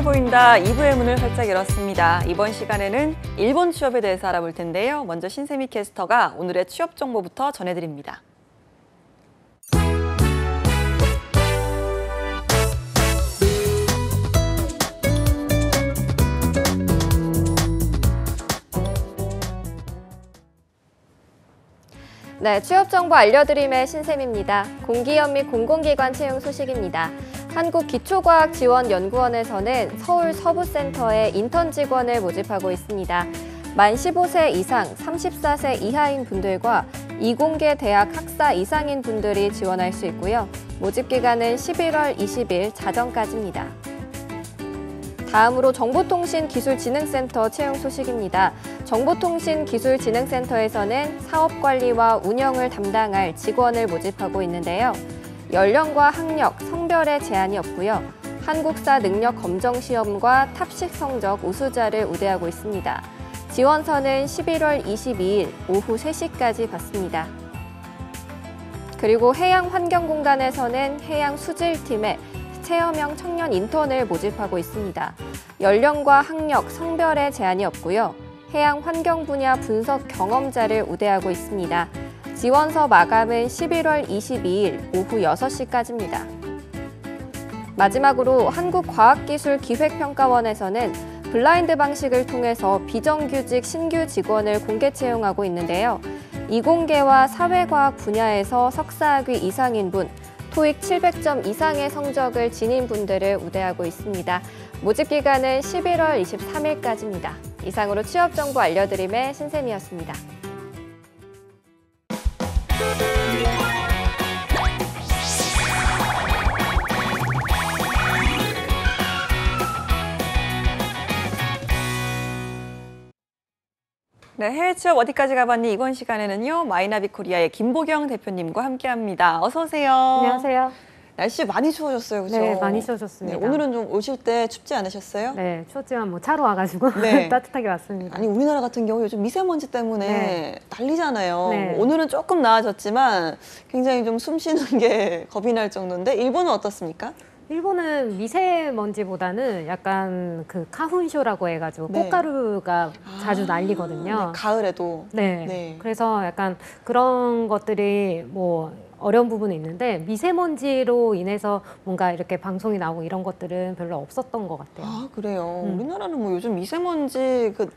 미래를 보인다 2부의 문을 활짝 열었습니다. 이번 시간에는 일본 취업에 대해서 알아볼 텐데요. 먼저 신세미 캐스터가 오늘의 취업 정보부터 전해드립니다. 네, 취업 정보 알려드림의 신샘입니다. 공기업 및 공공기관 채용 소식입니다. 한국기초과학지원연구원에서는 서울 서부센터에 인턴 직원을 모집하고 있습니다. 만 15세 이상, 34세 이하인 분들과 이공계 대학 학사 이상인 분들이 지원할 수 있고요. 모집 기간은 11월 20일 자정까지입니다. 다음으로 정보통신기술진흥센터 채용 소식입니다. 정보통신기술진흥센터에서는 사업관리와 운영을 담당할 직원을 모집하고 있는데요. 연령과 학력, 성별에 제한이 없고요. 한국사 능력검정시험과 탑식 성적 우수자를 우대하고 있습니다. 지원서는 11월 22일 오후 3시까지 받습니다. 그리고 해양환경공단에서는 해양수질팀에 체험형 청년 인턴을 모집하고 있습니다. 연령과 학력, 성별에 제한이 없고요. 해양 환경 분야 분석 경험자를 우대하고 있습니다. 지원서 마감은 11월 22일 오후 6시까지입니다. 마지막으로 한국과학기술기획평가원에서는 블라인드 방식을 통해서 비정규직 신규 직원을 공개 채용하고 있는데요. 이공계와 사회과학 분야에서 석사학위 이상인 분, 토익 700점 이상의 성적을 지닌 분들을 우대하고 있습니다. 모집 기간은 11월 23일까지입니다. 이상으로 취업 정보 알려드림의 신샘이었습니다. 네, 해외 취업 어디까지 가봤니? 이번 시간에는요. 마이나비 코리아의 김보경 대표님과 함께합니다. 어서 오세요. 안녕하세요. 날씨 많이 추워졌어요, 그렇죠? 네, 많이 추워졌습니다. 네, 오늘은 좀 오실 때 춥지 않으셨어요? 네, 추웠지만 뭐 차로 와가지고 네. 따뜻하게 왔습니다. 아니, 우리나라 같은 경우 요즘 미세먼지 때문에 네. 난리잖아요. 네. 오늘은 조금 나아졌지만 굉장히 좀 숨 쉬는 게 겁이 날 정도인데 일본은 어떻습니까? 일본은 미세먼지보다는 약간 그 카훈쇼라고 해가지고 네. 꽃가루가 자주 날리거든요. 네, 가을에도. 네. 네. 그래서 약간 그런 것들이 뭐 어려운 부분이 있는데 미세먼지로 인해서 뭔가 이렇게 방송이 나오고 이런 것들은 별로 없었던 것 같아요. 아, 그래요. 우리나라는 뭐 요즘 미세먼지 그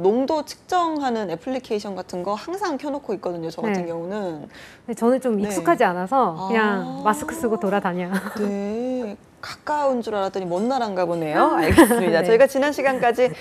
농도 측정하는 애플리케이션 같은 거 항상 켜놓고 있거든요. 저 같은 네. 경우는. 근데 저는 좀 네. 익숙하지 않아서 그냥 아. 마스크 쓰고 돌아다녀요. 네. 가까운 줄 알았더니 먼 나라인가 보네요. 알겠습니다. 네. 저희가 지난 시간까지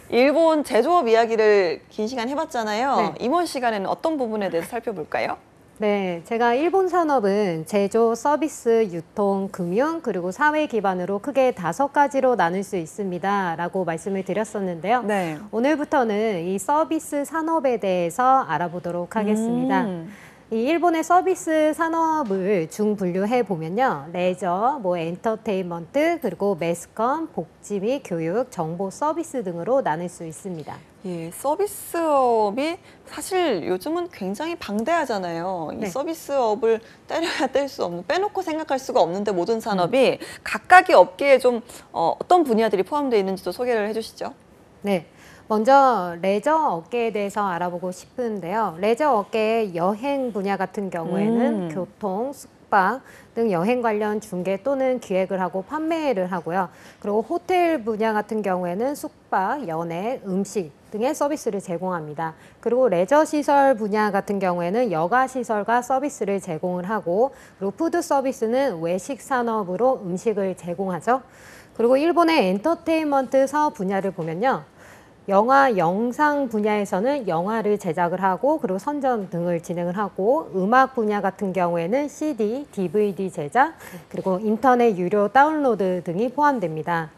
일본 제조업 이야기를 긴 시간 해봤잖아요. 네. 이번 시간에는 어떤 부분에 대해서 살펴볼까요? 네, 제가 일본 산업은 제조, 서비스, 유통, 금융, 그리고 사회 기반으로 크게 5가지로 나눌 수 있습니다. 라고 말씀을 드렸었는데요. 네. 오늘부터는 이 서비스 산업에 대해서 알아보도록 하겠습니다. 이 일본의 서비스 산업을 중분류해 보면요. 레저, 엔터테인먼트, 그리고 매스컴, 복지 및 교육, 정보 서비스 등으로 나눌 수 있습니다. 예, 서비스업이 사실 요즘은 굉장히 방대하잖아요. 이 네. 서비스업을 때려야 뗄 수 없는, 빼놓고 생각할 수가 없는데 모든 산업이 각각의 업계에 좀 어떤 분야들이 포함되어 있는지도 소개를 해주시죠. 네. 먼저 레저 업계에 대해서 알아보고 싶은데요. 레저 업계의 여행 분야 같은 경우에는 교통, 숙박 등 여행 관련 중개 또는 기획을 하고 판매를 하고요. 그리고 호텔 분야 같은 경우에는 숙박, 연애, 음식 등의 서비스를 제공합니다. 그리고 레저 시설 분야 같은 경우에는 여가 시설과 서비스를 제공을 하고, 그리고 푸드 서비스는 외식 산업으로 음식을 제공하죠. 그리고 일본의 엔터테인먼트 사업 분야를 보면요. 영화, 영상 분야에서는 영화를 제작을 하고 그리고 선전 등을 진행을 하고, 음악 분야 같은 경우에는 CD, DVD 제작, 그리고 인터넷 유료 다운로드 등이 포함됩니다.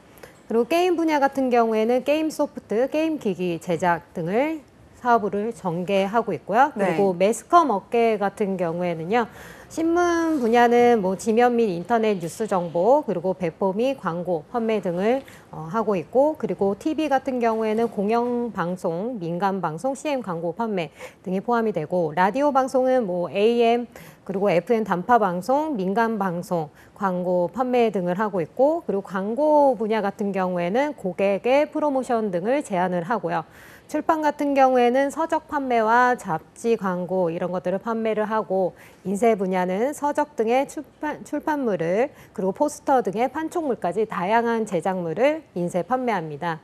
그리고 게임 분야 같은 경우에는 게임 소프트, 게임 기기 제작 등을 사업을 전개하고 있고요. 그리고 네. 매스컴 업계 같은 경우에는요. 신문 분야는 뭐 지면 및 인터넷 뉴스 정보, 그리고 배포 및 광고, 판매 등을 하고 있고, 그리고 TV 같은 경우에는 공영방송, 민간방송, CM 광고 판매 등이 포함이 되고, 라디오 방송은 뭐 AM, 그리고 FM 단파방송, 민간방송, 광고 판매 등을 하고 있고, 그리고 광고 분야 같은 경우에는 고객의 프로모션 등을 제안을 하고요. 출판 같은 경우에는 서적 판매와 잡지 광고 이런 것들을 판매를 하고, 인쇄 분야는 서적 등의 출판물을, 그리고 포스터 등의 판촉물까지 다양한 제작물을 인쇄 판매합니다.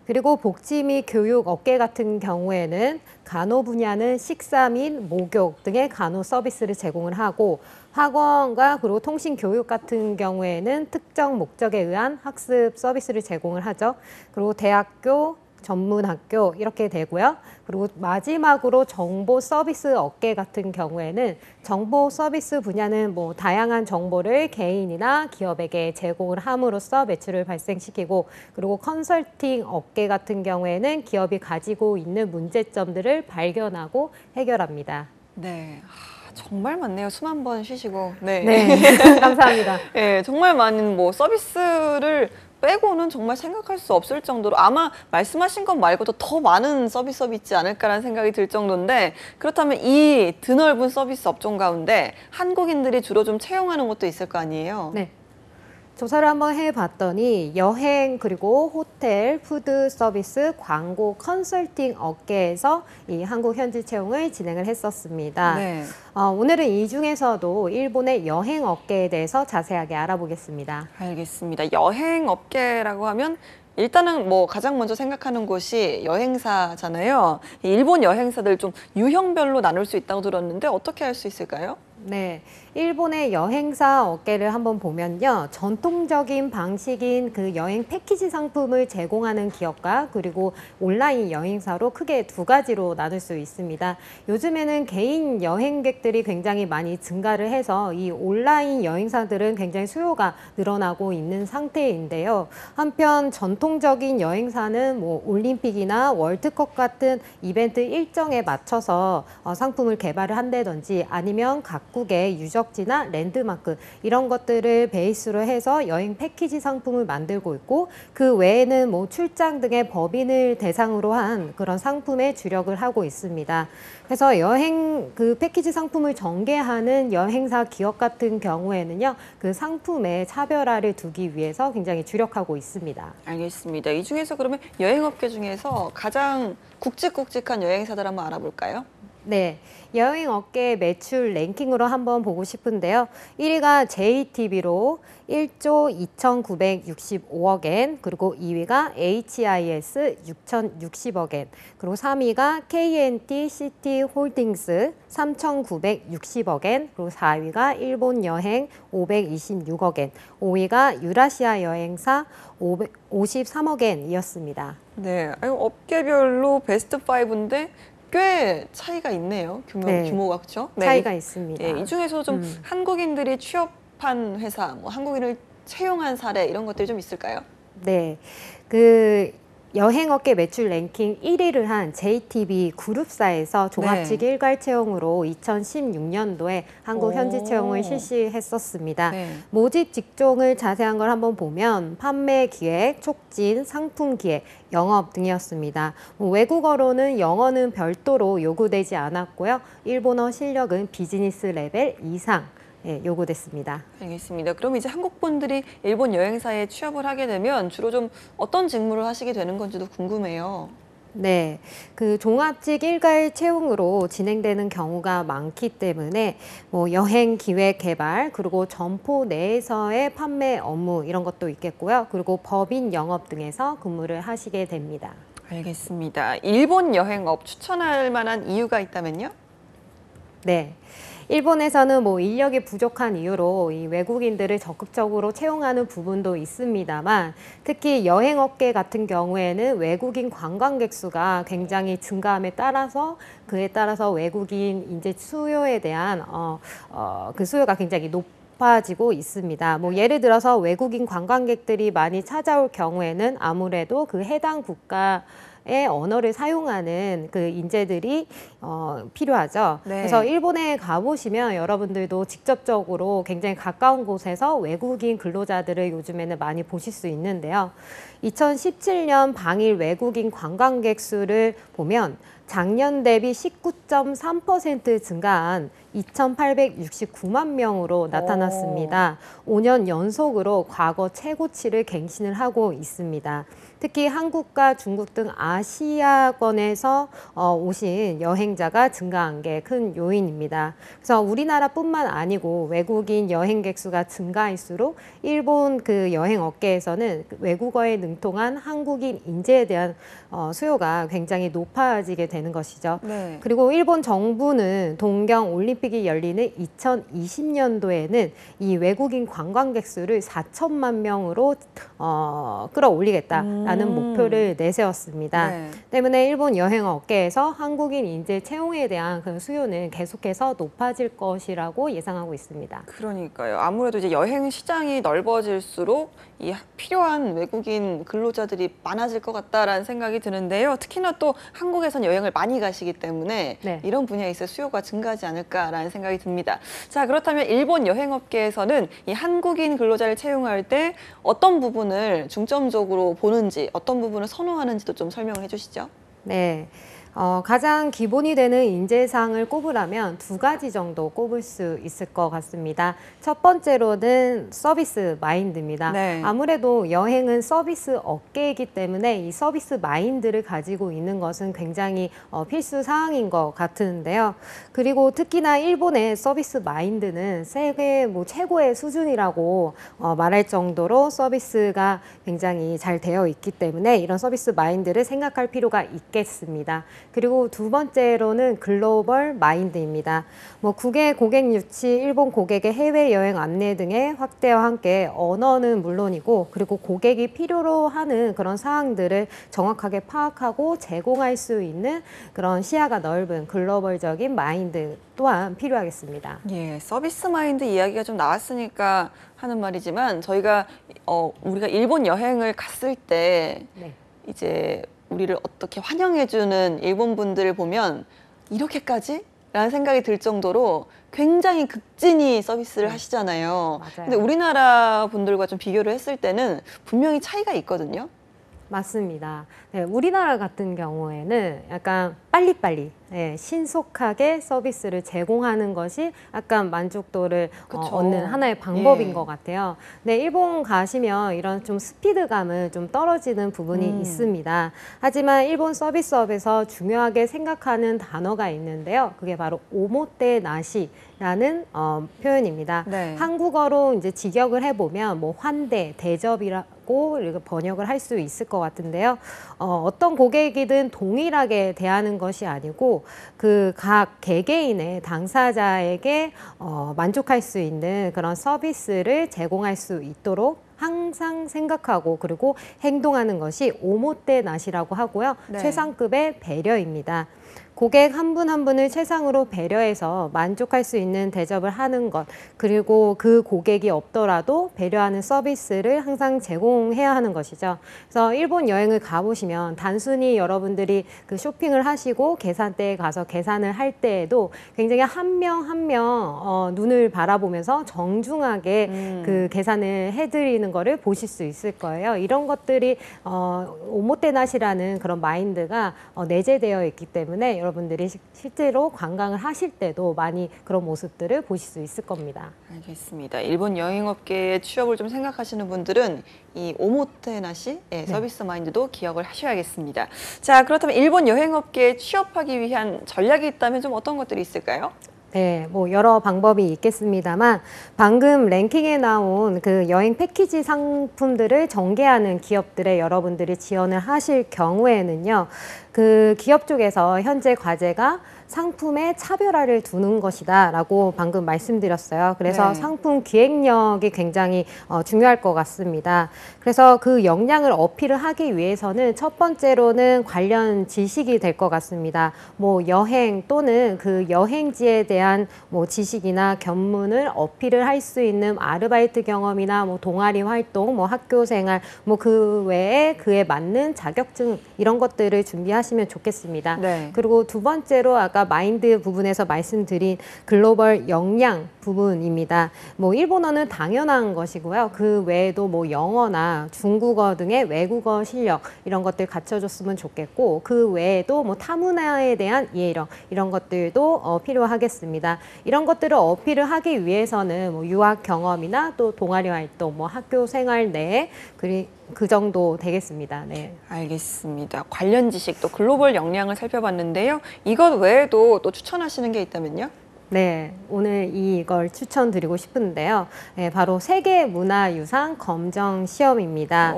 그리고 복지 및 교육 업계 같은 경우에는 간호 분야는 식사 및 목욕 등의 간호 서비스를 제공을 하고, 학원과 그리고 통신 교육 같은 경우에는 특정 목적에 의한 학습 서비스를 제공을 하죠. 그리고 대학교, 전문학교 이렇게 되고요. 그리고 마지막으로 정보 서비스 업계 같은 경우에는 정보 서비스 분야는 뭐 다양한 정보를 개인이나 기업에게 제공을 함으로써 매출을 발생시키고, 그리고 컨설팅 업계 같은 경우에는 기업이 가지고 있는 문제점들을 발견하고 해결합니다. 네. 정말 많네요. 숨 한 번 쉬시고. 네. 네, 감사합니다. 네, 정말 많은 뭐 서비스를 빼고는 정말 생각할 수 없을 정도로 아마 말씀하신 것 말고도 더 많은 서비스업이 있지 않을까라는 생각이 들 정도인데, 그렇다면 이 드넓은 서비스 업종 가운데 한국인들이 주로 좀 채용하는 것도 있을 거 아니에요? 네. 조사를 한번 해봤더니 여행, 그리고 호텔, 푸드 서비스, 광고, 컨설팅 업계에서 이 한국 현지 채용을 진행을 했었습니다. 네. 오늘은 이 중에서도 일본의 여행 업계에 대해서 자세하게 알아보겠습니다. 알겠습니다. 여행 업계라고 하면 일단은 뭐 가장 먼저 생각하는 곳이 여행사잖아요. 일본 여행사들 좀 유형별로 나눌 수 있다고 들었는데 어떻게 할 수 있을까요? 네, 일본의 여행사 업계를 한번 보면요, 전통적인 방식인 그 여행 패키지 상품을 제공하는 기업과 그리고 온라인 여행사로 크게 두 가지로 나눌 수 있습니다. 요즘에는 개인 여행객들이 굉장히 많이 증가를 해서 이 온라인 여행사들은 굉장히 수요가 늘어나고 있는 상태인데요. 한편 전통적인 여행사는 뭐 올림픽이나 월드컵 같은 이벤트 일정에 맞춰서 상품을 개발을 한다든지, 아니면 각국의 유적지나 랜드마크 이런 것들을 베이스로 해서 여행 패키지 상품을 만들고 있고, 그 외에는 뭐 출장 등의 법인을 대상으로 한 그런 상품에 주력을 하고 있습니다. 그래서 여행 그 패키지 상품을 전개하는 여행사 기업 같은 경우에는요, 그 상품의 차별화를 두기 위해서 굉장히 주력하고 있습니다. 알겠습니다. 이 중에서 그러면 여행업계 중에서 가장 굵직굵직한 여행사들 한번 알아볼까요? 네, 여행 업계 매출 랭킹으로 한번 보고 싶은데요. 1위가 JTB로 1조 2,965억 엔, 그리고 2위가 HIS 6,060억 엔, 그리고 3위가 KNT 시티홀딩스 3,960억 엔, 그리고 4위가 일본 여행 526억 엔, 5위가 유라시아 여행사 553억 엔이었습니다. 네, 업계별로 베스트 5인데 꽤 차이가 있네요. 네, 규모가 그렇죠? 네. 차이가 있습니다. 이 중에서 좀 한국인들이 취업한 회사, 뭐 한국인을 채용한 사례 이런 것들이 좀 있을까요? 네, 그 여행업계 매출 랭킹 1위를 한 JTB 그룹사에서 종합직 일괄 채용으로 2016년도에 한국 현지 채용을 실시했었습니다. 네. 모집 직종을 자세한 걸 한번 보면 판매 기획, 촉진, 상품 기획, 영업 등이었습니다. 외국어로는 영어는 별도로 요구되지 않았고요. 일본어 실력은 비즈니스 레벨 이상 요구됐습니다. 알겠습니다. 그럼 이제 한국 분들이 일본 여행사에 취업을 하게 되면 주로 좀 어떤 직무를 하시게 되는 건지도 궁금해요. 네, 그 종합직 일괄 채용으로 진행되는 경우가 많기 때문에 뭐 여행 기획 개발, 그리고 점포 내에서의 판매 업무 이런 것도 있겠고요. 그리고 법인 영업 등에서 근무를 하시게 됩니다. 알겠습니다. 일본 여행업 추천할 만한 이유가 있다면요? 네. 일본에서는 뭐 인력이 부족한 이유로 이 외국인들을 적극적으로 채용하는 부분도 있습니다만, 특히 여행업계 같은 경우에는 외국인 관광객 수가 굉장히 증가함에 따라서 그에 따라서 외국인 인재 수요에 대한 그 수요가 굉장히 높아지고 있습니다. 뭐 예를 들어서 외국인 관광객들이 많이 찾아올 경우에는 아무래도 그 해당 국가 언어를 사용하는 그 인재들이 필요하죠. 네. 그래서 일본에 가보시면 여러분들도 직접적으로 굉장히 가까운 곳에서 외국인 근로자들을 요즘에는 많이 보실 수 있는데요. 2017년 방일 외국인 관광객 수를 보면 작년 대비 19.3% 증가한 2,869만 명으로 나타났습니다. 5년 연속으로 과거 최고치를 갱신을 하고 있습니다. 특히 한국과 중국 등 아시아권에서 오신 여행자가 증가한 게 큰 요인입니다. 그래서 우리나라뿐만 아니고 외국인 여행객 수가 증가할수록 일본 그 여행 업계에서는 외국어에 능통한 한국인 인재에 대한 수요가 굉장히 높아지게 되는 것이죠. 네. 그리고 일본 정부는 동경 올림픽이 열리는 2020년도에는 이 외국인 관광객 수를 4천만 명으로 끌어올리겠다라는 목표를 내세웠습니다. 네. 때문에 일본 여행 업계에서 한국인 인재 채용에 대한 그 수요는 계속해서 높아질 것이라고 예상하고 있습니다. 그러니까요. 아무래도 이제 여행 시장이 넓어질수록 이 필요한 외국인 근로자들이 많아질 것 같다라는 생각이 드는데요. 특히나 또 한국에선 여행을 많이 가시기 때문에 네. 이런 분야에 있어 수요가 증가하지 않을까라는 생각이 듭니다. 자, 그렇다면 일본 여행업계에서는 이 한국인 근로자를 채용할 때 어떤 부분을 중점적으로 보는지, 어떤 부분을 선호하는지도 좀 설명을 해주시죠. 네. 가장 기본이 되는 인재상을 꼽으라면 두 가지 정도 꼽을 수 있을 것 같습니다. 첫 번째로는 서비스 마인드입니다. 네. 아무래도 여행은 서비스 업계이기 때문에 이 서비스 마인드를 가지고 있는 것은 굉장히 필수 사항인 것 같은데요. 그리고 특히나 일본의 서비스 마인드는 세계 최고의 수준이라고 말할 정도로 서비스가 굉장히 잘 되어 있기 때문에 이런 서비스 마인드를 생각할 필요가 있겠습니다. 그리고 두 번째로는 글로벌 마인드입니다. 국외 고객 유치, 일본 고객의 해외여행 안내 등의 확대와 함께 언어는 물론이고 그리고 고객이 필요로 하는 그런 사항들을 정확하게 파악하고 제공할 수 있는 그런 시야가 넓은 글로벌적인 마인드 또한 필요하겠습니다. 예, 서비스 마인드 이야기가 좀 나왔으니까 하는 말이지만 저희가 우리가 일본 여행을 갔을 때 네. 이제 우리를 어떻게 환영해주는 일본 분들을 보면 이렇게까지? 라는 생각이 들 정도로 굉장히 극진히 서비스를 하시잖아요. 맞아요. 근데 우리나라 분들과 좀 비교를 했을 때는 분명히 차이가 있거든요. 맞습니다. 네, 우리나라 같은 경우에는 약간 빨리빨리 신속하게 서비스를 제공하는 것이 약간 만족도를 그쵸. 얻는 하나의 방법인 예. 것 같아요. 네, 일본 가시면 이런 좀 스피드감은 좀 떨어지는 부분이 있습니다. 하지만 일본 서비스업에서 중요하게 생각하는 단어가 있는데요. 그게 바로 오모테 나시라는 표현입니다. 네. 한국어로 이제 직역을 해보면 환대, 대접이라고 이렇게 번역을 할 수 있을 것 같은데요. 어떤 고객이든 동일하게 대하는 것이 아니고 그 각 개개인의 당사자에게 만족할 수 있는 그런 서비스를 제공할 수 있도록 항상 생각하고 그리고 행동하는 것이 오모테 나시라고 하고요. 네. 최상급의 배려입니다. 고객 한 분 한 분을 최상으로 배려해서 만족할 수 있는 대접을 하는 것, 그리고 그 고객이 없더라도 배려하는 서비스를 항상 제공해야 하는 것이죠. 그래서 일본 여행을 가보시면 단순히 여러분들이 그 쇼핑을 하시고 계산대에 가서 계산을 할 때에도 굉장히 한 명 한 명 눈을 바라보면서 정중하게 그 계산을 해드리는 거를 보실 수 있을 거예요. 이런 것들이 오모테나시라는 그런 마인드가 내재되어 있기 때문에 여러분들이 실제로 관광을 하실 때도 많이 그런 모습들을 보실 수 있을 겁니다. 알겠습니다. 일본 여행업계의 취업을 좀 생각하시는 분들은 이 오모테나시 서비스 마인드도 기억을 하셔야겠습니다. 자, 그렇다면 일본 여행업계에 취업하기 위한 전략이 있다면 좀 어떤 것들이 있을까요? 네, 여러 방법이 있겠습니다만 방금 랭킹에 나온 그 여행 패키지 상품들을 전개하는 기업들에 여러분들이 지원을 하실 경우에는요, 그 기업 쪽에서 현재 과제가 상품의 차별화를 두는 것이다라고 방금 말씀드렸어요. 그래서 네. 상품 기획력이 굉장히 중요할 것 같습니다. 그래서 그 역량을 어필을 하기 위해서는 첫 번째로는 관련 지식이 될 것 같습니다. 뭐 여행 또는 그 여행지에 대한 뭐 지식이나 견문을 어필을 할 수 있는 아르바이트 경험이나 뭐 동아리 활동, 뭐 학교 생활, 뭐 그 외에 그에 맞는 자격증 이런 것들을 준비하시면 좋겠습니다. 네. 그리고 두 번째로 아까 마인드 부분에서 말씀드린 글로벌 역량 부분입니다. 뭐 일본어는 당연한 것이고요. 그 외에도 뭐 영어나 중국어 등의 외국어 실력 이런 것들 갖춰줬으면 좋겠고 그 외에도 뭐 타문화에 대한 이해력 이런 것들도 필요하겠습니다. 이런 것들을 어필을 하기 위해서는 뭐 유학 경험이나 또 동아리 활동, 뭐 학교 생활 내에 그 정도 되겠습니다. 네. 알겠습니다. 관련 지식 또 글로벌 역량을 살펴봤는데요. 이것 외에도 또 추천하시는 게 있다면요? 네, 오늘 이걸 추천드리고 싶은데요. 네, 바로 세계문화유산 검정 시험입니다.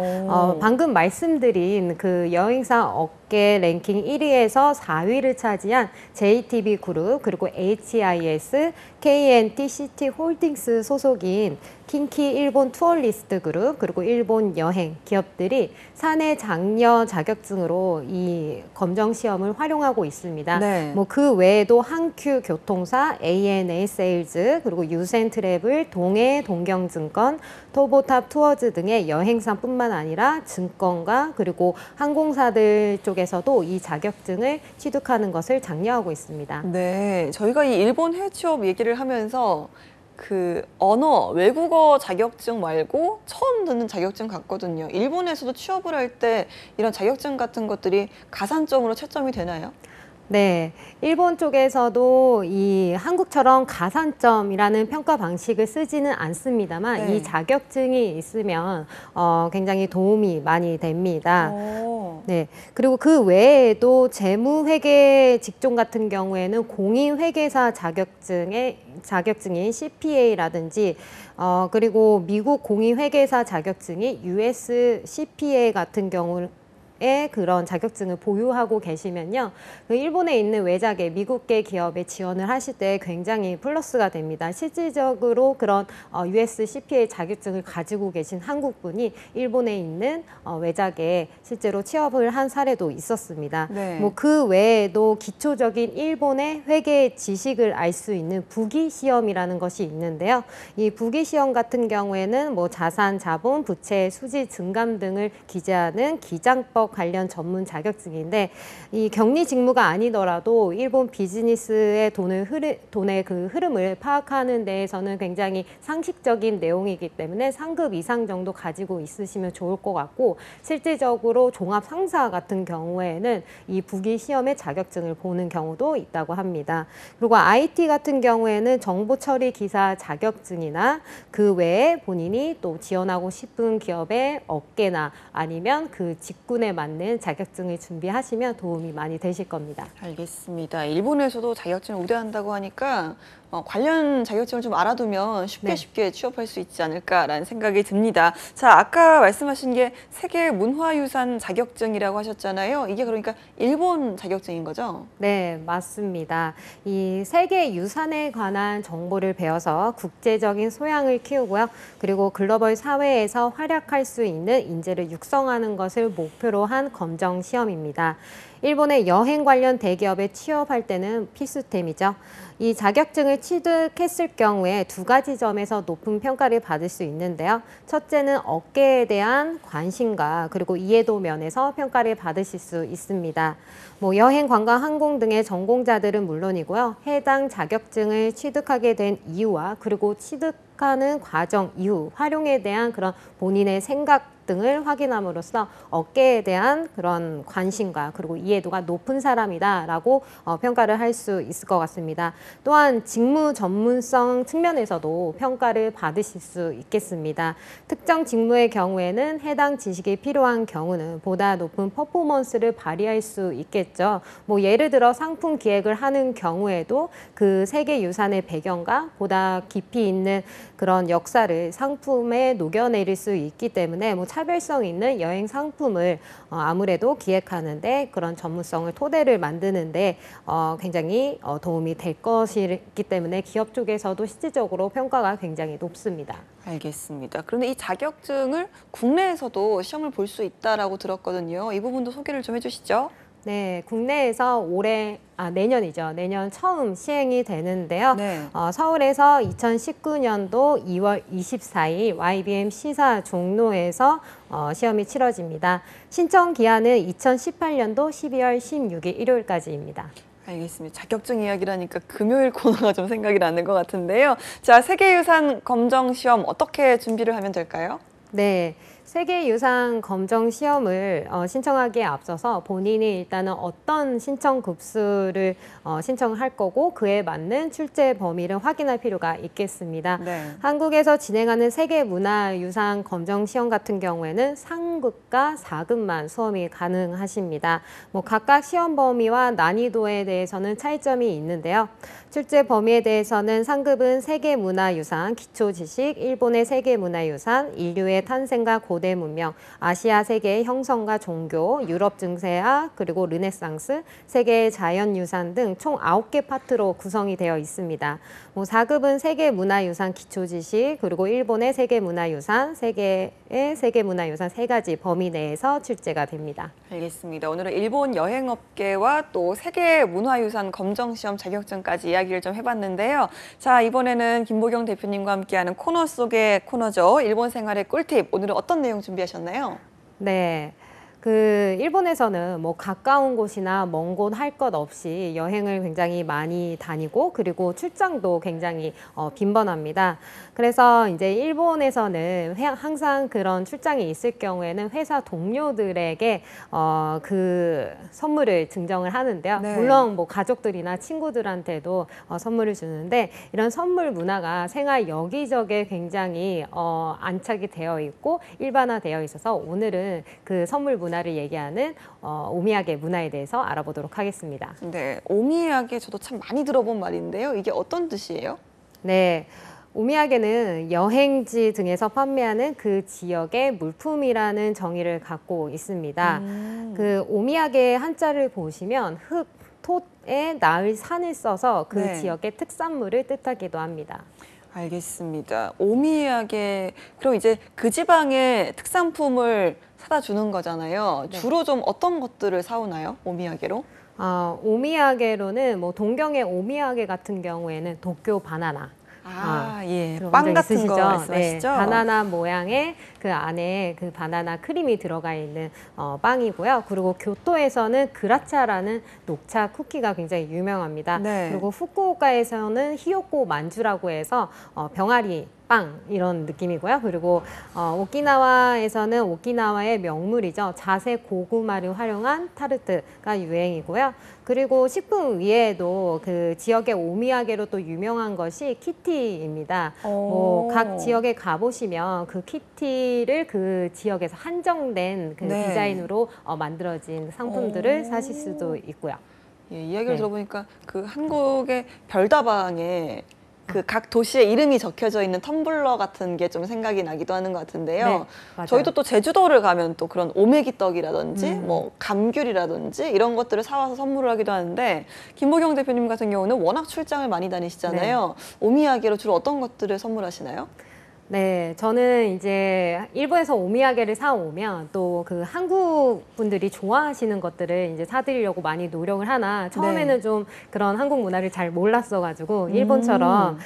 방금 말씀드린 그 여행사 업계 랭킹 1위에서 4위를 차지한 JTB 그룹 그리고 HIS, KNT 시티 홀딩스 소속인 킹키 일본 투어리스트 그룹 그리고 일본 여행 기업들이 사내 장려 자격증으로 이 검정 시험을 활용하고 있습니다. 네. 뭐 그 외에도 한큐 교통사, ANA 세일즈 그리고 유센 트래블, 동해 동경증권, 토보탑 투어즈 등의 여행사뿐만 아니라 증권가 그리고 항공사들 쪽에서도 이 자격증을 취득하는 것을 장려하고 있습니다. 네, 저희가 이 일본 해외 취업 얘기를 하면서 그 언어, 외국어 자격증 말고 처음 듣는 자격증 같거든요. 일본에서도 취업을 할 때 이런 자격증 같은 것들이 가산점으로 채점이 되나요? 네, 일본 쪽에서도 이 한국처럼 가산점이라는 평가 방식을 쓰지는 않습니다만 네. 이 자격증이 있으면 굉장히 도움이 많이 됩니다. 네, 그리고 그 외에도 재무회계 직종 같은 경우에는 공인회계사 자격증인 CPA라든지 그리고 미국 공인회계사 자격증이 US CPA 같은 경우 그런 자격증을 보유하고 계시면요. 그 일본에 있는 외작의 미국계 기업에 지원을 하실 때 굉장히 플러스가 됩니다. 실질적으로 그런 US CPA 자격증을 가지고 계신 한국분이 일본에 있는 외작에 실제로 취업을 한 사례도 있었습니다. 네. 뭐 그 외에도 기초적인 일본의 회계 지식을 알 수 있는 부기 시험이라는 것이 있는데요. 이 부기 시험 같은 경우에는 뭐 자산, 자본, 부채, 수지, 증감 등을 기재하는 기장법 관련 전문 자격증인데 이 격리 직무가 아니더라도 일본 비즈니스의 돈의 그 흐름을 파악하는 데에서는 굉장히 상식적인 내용이기 때문에 상급 이상 정도 가지고 있으시면 좋을 것 같고 실질적으로 종합 상사 같은 경우에는 이 부기 시험의 자격증을 보는 경우도 있다고 합니다. 그리고 IT 같은 경우에는 정보 처리 기사 자격증이나 그 외에 본인이 또 지원하고 싶은 기업의 업계나 아니면 그 직군에 맞는 자격증을 준비하시면 도움이 많이 되실 겁니다. 알겠습니다. 일본에서도 자격증을 우대한다고 하니까 관련 자격증을 좀 알아두면 쉽게 취업할 수 있지 않을까라는 생각이 듭니다. 자, 아까 말씀하신 게 세계 문화유산 자격증이라고 하셨잖아요. 이게 그러니까 일본 자격증인 거죠? 네, 맞습니다. 이 세계 유산에 관한 정보를 배워서 국제적인 소양을 키우고요. 그리고 글로벌 사회에서 활약할 수 있는 인재를 육성하는 것을 목표로 한 검정 시험입니다. 일본의 여행 관련 대기업에 취업할 때는 필수템이죠. 이 자격증을 취득했을 경우에 두 가지 점에서 높은 평가를 받을 수 있는데요. 첫째는 업계에 대한 관심과 그리고 이해도 면에서 평가를 받으실 수 있습니다. 뭐 여행, 관광, 항공 등의 전공자들은 물론이고요. 해당 자격증을 취득하게 된 이유와 그리고 취득하는 과정 이후 활용에 대한 그런 본인의 생각 등을 확인함으로써 업계에 대한 그런 관심과 그리고 이해도가 높은 사람이다라고 평가를 할 수 있을 것 같습니다. 또한 직무 전문성 측면에서도 평가를 받으실 수 있겠습니다. 특정 직무의 경우에는 해당 지식이 필요한 경우는 보다 높은 퍼포먼스를 발휘할 수 있겠죠. 뭐 예를 들어 상품 기획을 하는 경우에도 그 세계 유산의 배경과 보다 깊이 있는 그런 역사를 상품에 녹여내릴 수 있기 때문에 뭐 차별성 있는 여행 상품을 아무래도 기획하는데 그런 전문성을 토대를 만드는데 굉장히 도움이 될 것이기 때문에 기업 쪽에서도 실질적으로 평가가 굉장히 높습니다. 알겠습니다. 그런데 이 자격증을 국내에서도 시험을 볼 수 있다라고 들었거든요. 이 부분도 소개를 좀 해주시죠. 네, 국내에서 내년이죠. 내년 처음 시행이 되는데요. 네. 서울에서 2019년도 2월 24일 YBM 시사 종로에서 시험이 치러집니다. 신청 기한은 2018년도 12월 16일 일요일까지입니다. 알겠습니다. 자격증 이야기라니까 금요일 코너가 좀 생각이 나는 것 같은데요. 자, 세계유산 검정 시험 어떻게 준비를 하면 될까요? 네. 세계유산 검정 시험을 신청하기에 앞서서 본인이 일단은 어떤 신청 급수를 신청할 거고 그에 맞는 출제 범위를 확인할 필요가 있겠습니다. 네. 한국에서 진행하는 세계문화유산 검정 시험 같은 경우에는 상급과 4급만 수험이 가능하십니다. 뭐 각각 시험 범위와 난이도에 대해서는 차이점이 있는데요. 출제 범위에 대해서는 상급은 세계문화유산, 기초지식, 일본의 세계문화유산, 인류의 탄생과 고대 문명, 아시아 세계의 형성과 종교, 유럽 증세학, 그리고 르네상스, 세계의 자연유산 등 총 9개 파트로 구성이 되어 있습니다. 4급은 세계문화유산 기초지식, 그리고 일본의 세계문화유산, 세계의 세계문화유산 3가지 범위 내에서 출제가 됩니다. 알겠습니다. 오늘은 일본 여행업계와 또 세계문화유산 검정시험 자격증까지 이야기를 좀 해봤는데요. 자, 이번에는 김보경 대표님과 함께하는 코너 속의 코너죠. 일본 생활의 꿀팁. 오늘은 어떤 내용 준비하셨나요? 네. 일본에서는 뭐 가까운 곳이나 먼 곳 할 것 없이 여행을 굉장히 많이 다니고 그리고 출장도 굉장히 빈번합니다. 그래서 이제 일본에서는 항상 그런 출장이 있을 경우에는 회사 동료들에게 그 선물을 증정을 하는데요. 네. 물론 뭐 가족들이나 친구들한테도 선물을 주는데 이런 선물 문화가 생활 여기저기에 굉장히 안착이 되어 있고 일반화되어 있어서 오늘은 그 선물 문화를 얘기하는 오미야게 문화에 대해서 알아보도록 하겠습니다. 네, 오미야게 저도 참 많이 들어본 말인데요. 이게 어떤 뜻이에요? 네. 오미야게는 여행지 등에서 판매하는 그 지역의 물품이라는 정의를 갖고 있습니다. 그 오미야게 한자를 보시면 흙, 톳에 나을 산을 써서 그 네. 지역의 특산물을 뜻하기도 합니다. 알겠습니다. 오미야게, 그럼 이제 그 지방의 특산품을 사다 주는 거잖아요. 네. 주로 좀 어떤 것들을 사오나요? 오미야게로? 오미야게로는 뭐 동경의 오미야게 같은 경우에는 도쿄 바나나. 예. 들어본 빵 적 같은 있으시죠? 거 말씀하시죠? 네, 바나나 모양의 그 안에 그 바나나 크림이 들어가 있는 빵이고요. 그리고 교토에서는 그라차라는 녹차 쿠키가 굉장히 유명합니다. 네. 그리고 후쿠오카에서는 히요코 만주라고 해서 병아리 빵 이런 느낌이고요. 그리고 오키나와에서는 오키나와의 명물이죠. 자세 고구마를 활용한 타르트가 유행이고요. 그리고 식품 위에도 그 지역의 오미야게로 또 유명한 것이 키티입니다. 각 지역에 가보시면 그 키티를 그 지역에서 한정된 그 네. 디자인으로 만들어진 상품들을 사실 수도 있고요. 예, 이야기를 네. 들어보니까 그 한국의 별다방에 그 각 도시의 이름이 적혀져 있는 텀블러 같은 게 좀 생각이 나기도 하는 것 같은데요. 네, 맞아요. 저희도 또 제주도를 가면 또 그런 오메기 떡이라든지 뭐 감귤이라든지 이런 것들을 사와서 선물을 하기도 하는데 김보경 대표님 같은 경우는 워낙 출장을 많이 다니시잖아요. 오미야게로 주로 어떤 것들을 선물하시나요? 네, 저는 이제 일본에서 오미야게를 사오면 또 그 한국 분들이 좋아하시는 것들을 이제 사드리려고 많이 노력을 하나 처음에는 네. 좀 그런 한국 문화를 잘 몰랐어가지고 일본처럼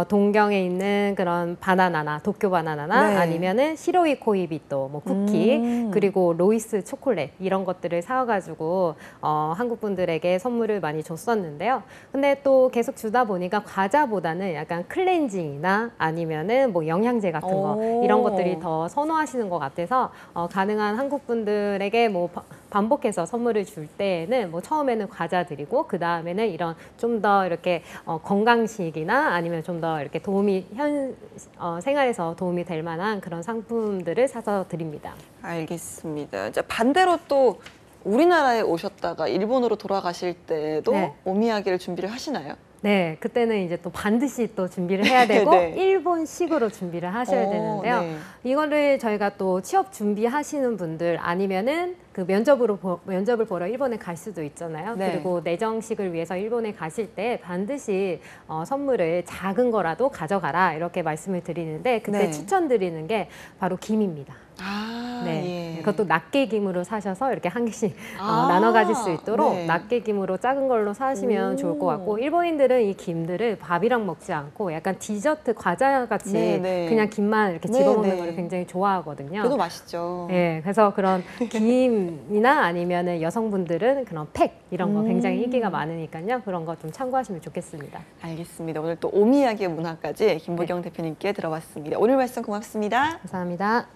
동경에 있는 그런 바나나나 도쿄 바나나나 네. 아니면은 시로이 코이비또 뭐 쿠키 그리고 로이스 초콜릿 이런 것들을 사와가지고 한국 분들에게 선물을 많이 줬었는데요. 근데 또 계속 주다 보니까 과자보다는 약간 클렌징이나 아니면은 뭐 영양제 같은 거 이런 것들이 더 선호하시는 것 같아서 가능한 한국 분들에게 뭐 반복해서 선물을 줄 때는 뭐 처음에는 과자 드리고 그 다음에는 이런 좀 더 이렇게 건강식이나 아니면 좀 더 이렇게 도움이 생활에서 도움이 될 만한 그런 상품들을 사서 드립니다. 알겠습니다. 이제 반대로 또 우리나라에 오셨다가 일본으로 돌아가실 때도 네. 오미야게를 준비를 하시나요? 네, 그때는 이제 또 반드시 또 준비를 해야 되고 네. 일본식으로 준비를 하셔야 되는데요. 네. 이거를 저희가 또 취업 준비하시는 분들 아니면은 그 면접을 보러 일본에 갈 수도 있잖아요. 네. 그리고 내정식을 위해서 일본에 가실 때 반드시 선물을 작은 거라도 가져가라 이렇게 말씀을 드리는데 그때 네. 추천드리는 게 바로 김입니다. 아, 네, 예. 그것도 낱개 김으로 사셔서 이렇게 한 개씩 아, 나눠 가질 수 있도록 네. 낱개 김으로 작은 걸로 사시면 오. 좋을 것 같고 일본인들은 이 김들을 밥이랑 먹지 않고 약간 디저트 과자 같이 네, 네. 그냥 김만 이렇게 네, 집어먹는 네. 거를 굉장히 좋아하거든요. 그래도 맛있죠. 네, 그래서 그런 김이나 아니면은 여성분들은 그런 팩 이런 거 굉장히 인기가 많으니까요. 그런 거 좀 참고하시면 좋겠습니다. 알겠습니다. 오늘 또 오미야기의 문화까지 김보경 대표님께 들어봤습니다. 오늘 말씀 고맙습니다. 감사합니다.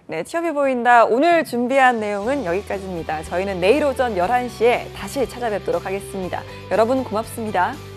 네, 취업이 보인다. 오늘 준비한 내용은 여기까지입니다. 저희는 내일 오전 11시에 다시 찾아뵙도록 하겠습니다. 여러분 고맙습니다.